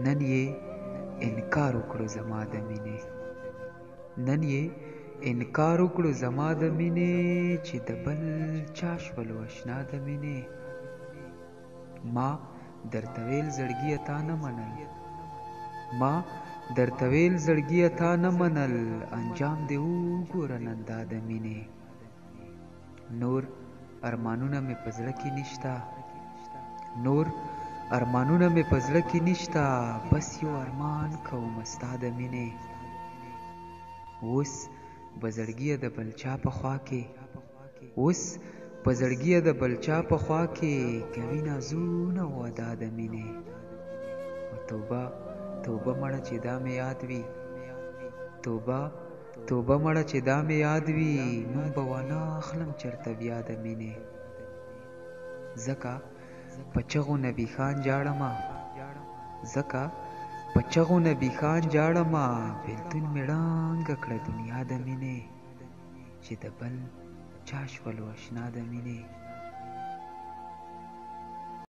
نن یې انکار وکړو زما د مینې، نن یې انکار وکړو زما د مینې، چې د بل چا شولو اشنا د مینې. ما درته ویل زړګیه تا نه منل، ما درته ویل زړګیه تا نه منل، انجام دې وګوره نن دا د مینې. نور ارمانونه مې په زړه کې نشته، نور ارمانونه مې په زړه کې نشته، بس یو ارمان کومه ستا د مینې. اوس به زړګیه د بل چا په خوا کې، اوس په زړګیه د بل چا په خوا کې، کوي نازونه وعده د مینې. توبه توبه مړه چې دا مې یاد وي، توبه توبه مړه چې دا مې یاد وي، نوم به وانه اخلم چرته بیا د مینې. ځکه په چغو نبي خان جاړمه، ځکه په چغو نبي خان جاړمه، بېلتون مې ړنګه کړه دنیا د مینې، چې د بل چا شولو اشنا د مینې.